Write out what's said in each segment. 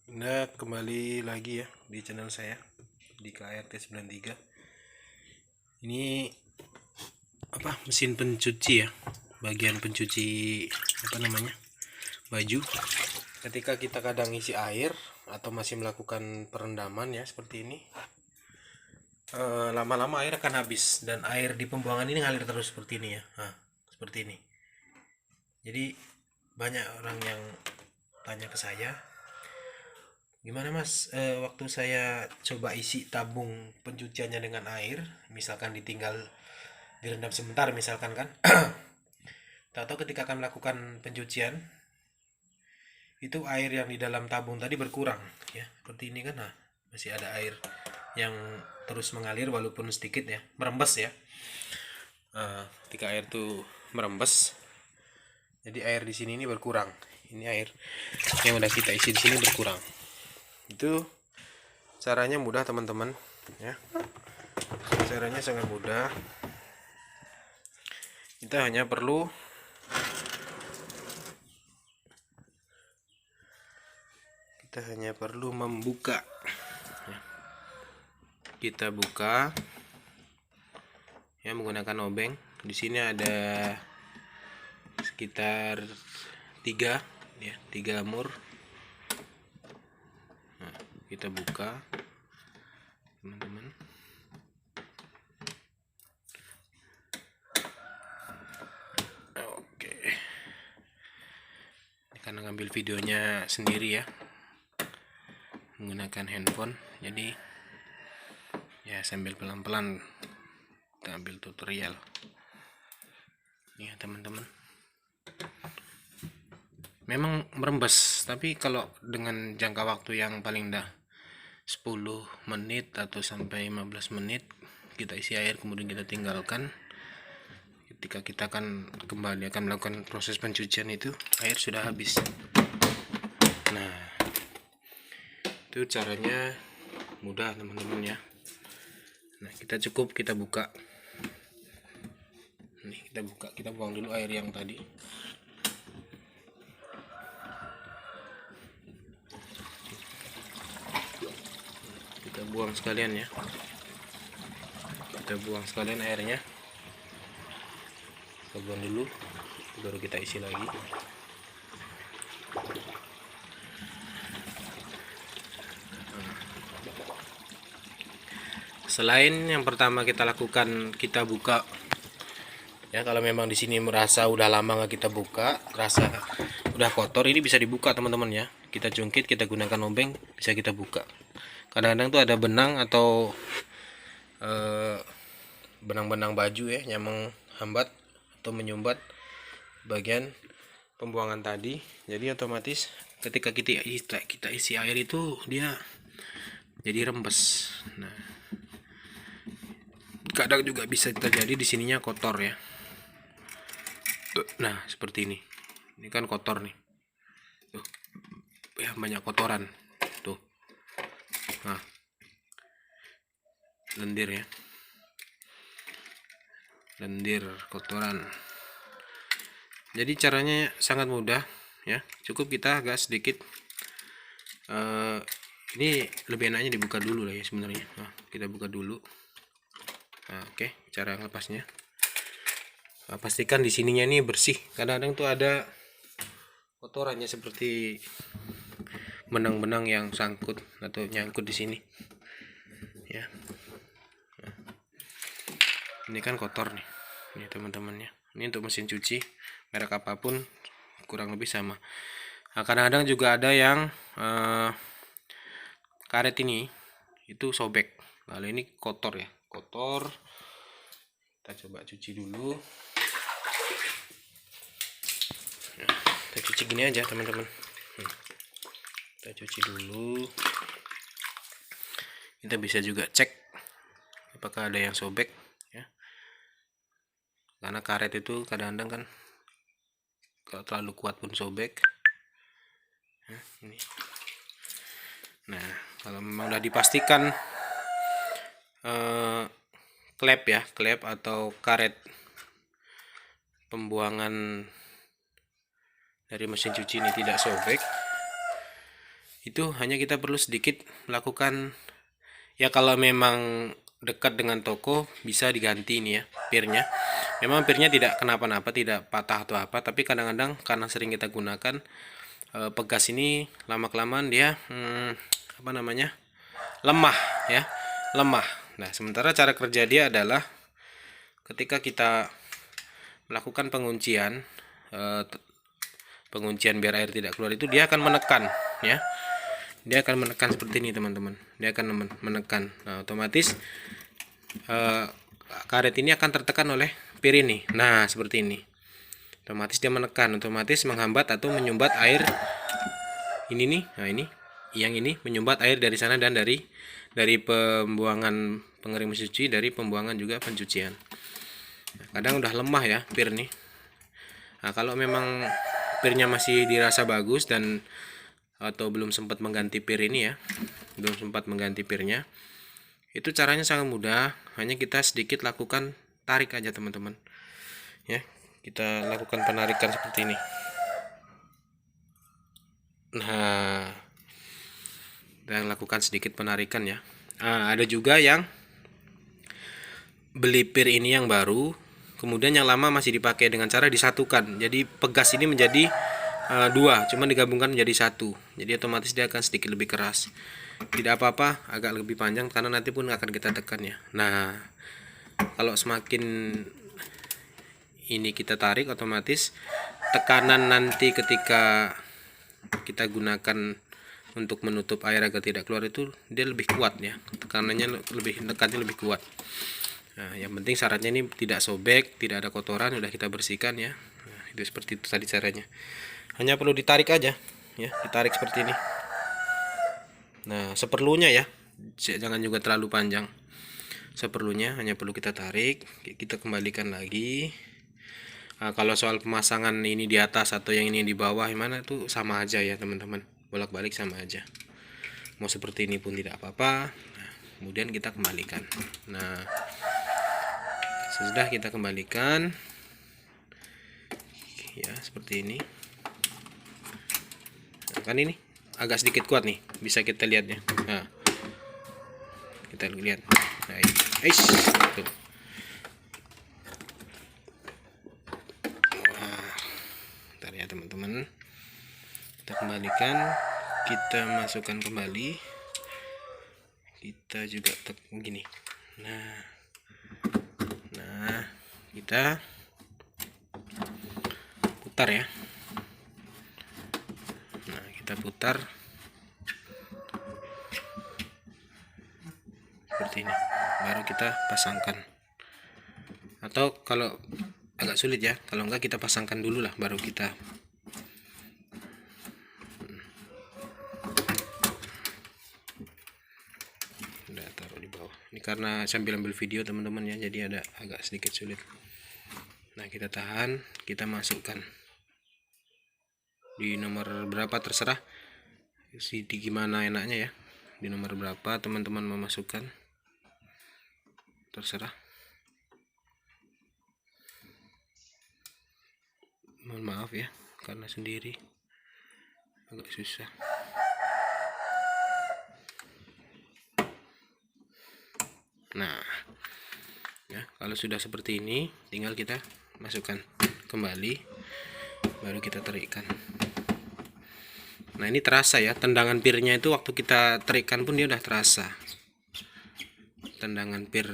Nah, kembali lagi ya di channel saya di KRT 93. Ini mesin pencuci ya. Bagian pencuci baju. Ketika kita kadang isi air atau masih melakukan perendaman ya seperti ini. Lama-lama air akan habis dan air di pembuangan ini ngalir terus seperti ini ya. Nah, seperti ini. Jadi banyak orang yang tanya ke saya, gimana mas, waktu saya coba isi tabung pencuciannya dengan air, misalkan ditinggal direndam sebentar misalkan kan, tahu-tahu ketika akan melakukan pencucian itu air yang di dalam tabung tadi berkurang ya, seperti ini kan. Nah, masih ada air yang terus mengalir walaupun sedikit ya, merembes ya. Ketika air tuh merembes, jadi air di sini ini berkurang. Ini air yang udah kita isi di sini berkurang. Itu caranya mudah teman-teman ya. Caranya sangat mudah. Kita hanya perlu membuka ya. Kita buka ya menggunakan obeng. Di sini ada sekitar 3 ya, 3 mur. Nah, kita buka teman-teman. Oke, ini karena ngambil videonya sendiri ya menggunakan handphone, jadi ya sambil pelan-pelan kita ambil tutorial ya teman-teman. Memang merembes, tapi kalau dengan jangka waktu yang paling dah 10 menit atau sampai 15 menit kita isi air kemudian kita tinggalkan, ketika kita akan melakukan proses pencucian itu air sudah habis. Nah, itu caranya mudah teman-teman ya. Nah, kita buka. Nih, kita buang dulu air yang tadi. Kita buang sekalian ya. Kita buang sekalian airnya. Kita buang dulu, baru kita isi lagi. Selain yang pertama kita lakukan, kita buka ya. Kalau memang di sini merasa udah lama nggak kita buka, rasa udah kotor, ini bisa dibuka teman-teman ya. Kita jungkit, kita gunakan obeng, bisa kita buka. Kadang-kadang tuh ada benang atau benang-benang baju ya yang menghambat atau menyumbat bagian pembuangan tadi. Jadi otomatis ketika kita isi air itu dia jadi rembes. Nah, kadang juga bisa terjadi di sininya kotor ya. Nah, seperti ini. Ini kan kotor nih. Tuh. Ya, banyak kotoran. Tuh. Nah. Lendir ya. Lendir kotoran. Jadi caranya sangat mudah ya. Cukup kita agak sedikit ini lebih enaknya dibuka dulu lah ya sebenarnya. Nah, kita buka dulu. Nah, oke, cara ngepasnya. Nah, pastikan di sininya ini bersih. Kadang-kadang tuh ada kotorannya seperti benang-benang yang sangkut atau nyangkut di sini. Ya. Nah, ini kan kotor nih. Ini teman-temannya. Ini untuk mesin cuci merek apapun kurang lebih sama. Nah, kadang-kadang juga ada yang karet ini itu sobek. Kalau ini kotor ya, kotor. Kita coba cuci dulu. Nah, kita cuci gini aja teman-teman. Kita cuci dulu. Kita bisa juga cek apakah ada yang sobek ya. Karena karet itu kadang-kadang kan kalau terlalu kuat pun sobek. Nah, ini. Nah, kalau memang udah dipastikan klep atau karet pembuangan dari mesin cuci ini tidak sobek, Itu hanya kita perlu sedikit melakukan, ya kalau memang dekat dengan toko bisa diganti ini ya pirnya. Memang pirnya tidak kenapa-napa, tidak patah atau apa, tapi kadang-kadang karena sering kita gunakan pegas ini lama-kelamaan dia apa namanya, lemah ya, lemah. Nah, sementara cara kerja dia adalah ketika kita melakukan penguncian penguncian biar air tidak keluar, itu dia akan menekan ya. Dia akan menekan seperti ini teman-teman. Dia akan menekan. Nah, otomatis karet ini akan tertekan oleh pir ini. Nah, seperti ini. Otomatis dia menekan, otomatis menghambat atau menyumbat air ini nih. Nah, ini yang ini menyumbat air dari sana dan dari pembuangan pengering mesin cuci, dari pembuangan juga pencucian. Nah, kadang udah lemah ya pir nih. Nah, kalau memang pirnya masih dirasa bagus dan atau belum sempat mengganti pir ini ya, belum sempat mengganti pirnya, itu caranya sangat mudah. Hanya kita sedikit lakukan tarik aja teman-teman ya. Kita lakukan penarikan seperti ini. Nah, dan lakukan sedikit penarikan ya. Nah, ada juga yang beli pir ini yang baru, kemudian yang lama masih dipakai dengan cara disatukan. Jadi pegas ini menjadi dua, cuma digabungkan menjadi satu. Jadi otomatis dia akan sedikit lebih keras. Tidak apa-apa, agak lebih panjang karena nanti pun akan kita tekan ya. Nah, kalau semakin ini kita tarik, otomatis tekanan nanti ketika kita gunakan untuk menutup air agar tidak keluar itu dia lebih kuat ya. Tekanannya lebih, tekannya lebih kuat. Nah, yang penting syaratnya ini tidak sobek, tidak ada kotoran, udah kita bersihkan ya. Nah, itu seperti itu tadi caranya. Hanya perlu ditarik aja ya, ditarik seperti ini. Nah, seperlunya ya, jangan juga terlalu panjang. Seperlunya hanya perlu kita tarik, kita kembalikan lagi. Nah, kalau soal pemasangan ini di atas atau yang ini di bawah, gimana itu sama aja ya teman-teman, bolak-balik sama aja. Mau seperti ini pun tidak apa-apa. Nah, kemudian kita kembalikan. Nah, sesudah kita kembalikan ya seperti ini. Nah, kan ini agak sedikit kuat nih, bisa kita lihat ya. Nah, kita lihat. Nah, tuh. Bentar ya teman-teman, kita kembalikan, kita masukkan kembali, kita juga begini. Nah, kita putar ya. Nah, kita putar seperti ini, baru kita pasangkan. Atau kalau agak sulit ya, kalau enggak kita pasangkan dulu lah, baru kita udah taruh di bawah. Ini karena sambil ambil video teman-teman ya, jadi ada agak sedikit sulit. Nah, kita tahan, kita masukkan di nomor berapa terserah di gimana enaknya ya, di nomor berapa teman-teman memasukkan terserah. Mohon maaf ya, karena sendiri agak susah. Nah ya, kalau sudah seperti ini tinggal kita masukkan kembali, baru kita terikkan. Nah, ini terasa ya, tendangan pirnya itu waktu kita terikkan pun dia udah terasa tendangan pir.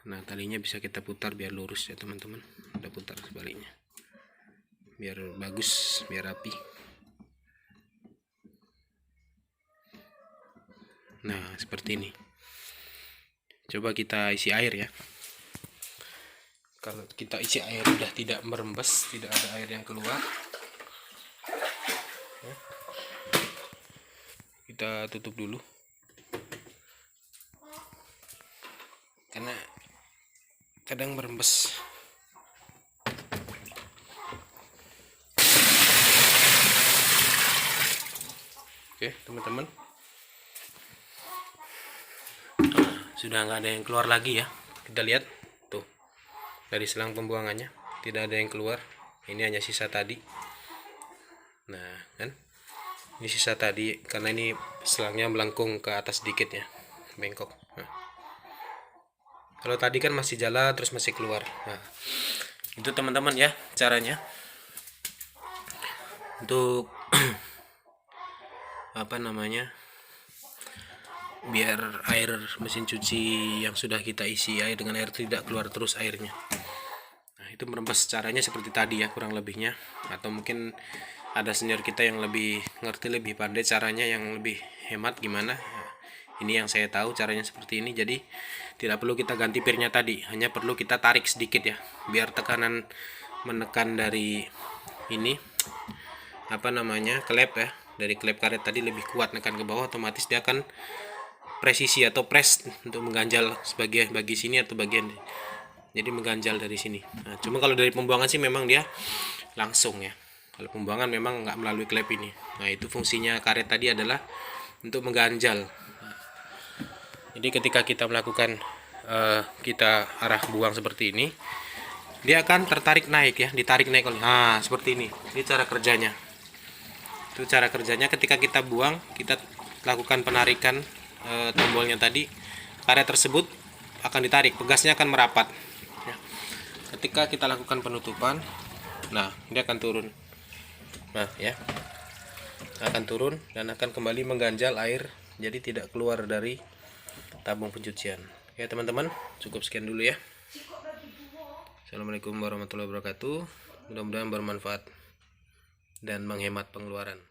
Nah, talinya bisa kita putar biar lurus ya teman-teman. Udah putar sebaliknya biar bagus, biar rapi. Nah, seperti ini. Coba kita isi air ya. Kalau kita isi air udah tidak merembes, tidak ada air yang keluar, kita tutup dulu karena kadang merembes. Oke teman-teman, sudah nggak ada yang keluar lagi ya. Kita lihat tuh, dari selang pembuangannya tidak ada yang keluar, ini hanya sisa tadi. Nah kan, Ini sisa tadi karena ini selangnya melengkung ke atas sedikit ya, bengkok. Nah, kalau tadi kan masih jalan terus masih keluar. Nah, itu teman-teman ya caranya untuk apa namanya, biar air mesin cuci yang sudah kita isi air dengan air tidak keluar terus airnya. Nah, itu merembes caranya seperti tadi ya kurang lebihnya, atau mungkin ada senior kita yang lebih ngerti, lebih pandai caranya yang lebih hemat gimana. Nah, ini yang saya tahu caranya seperti ini. Jadi tidak perlu kita ganti pirnya tadi, hanya perlu kita tarik sedikit ya, biar tekanan menekan dari ini apa namanya, klep ya, dari klep karet tadi lebih kuat nekan ke bawah, otomatis dia akan presisi atau press untuk mengganjal sebagai bagi sini atau bagian, jadi mengganjal dari sini. Nah, cuma kalau dari pembuangan sih memang dia langsung ya. Kalau pembuangan memang nggak melalui klep ini. Nah, itu fungsinya karet tadi adalah untuk mengganjal. Jadi ketika kita melakukan kita arah buang seperti ini, dia akan tertarik naik ya, ditarik naik oleh. Nah, seperti ini. Ini cara kerjanya. Itu cara kerjanya ketika kita buang, kita lakukan penarikan tombolnya tadi, karet tersebut akan ditarik, pegasnya akan merapat. Ya. Ketika kita lakukan penutupan, nah dia akan turun. Nah ya, akan turun dan akan kembali mengganjal air, jadi tidak keluar dari tabung pencucian. Ya teman-teman, cukup sekian dulu ya. Assalamualaikum warahmatullahi wabarakatuh. Mudah-mudahan bermanfaat dan menghemat pengeluaran.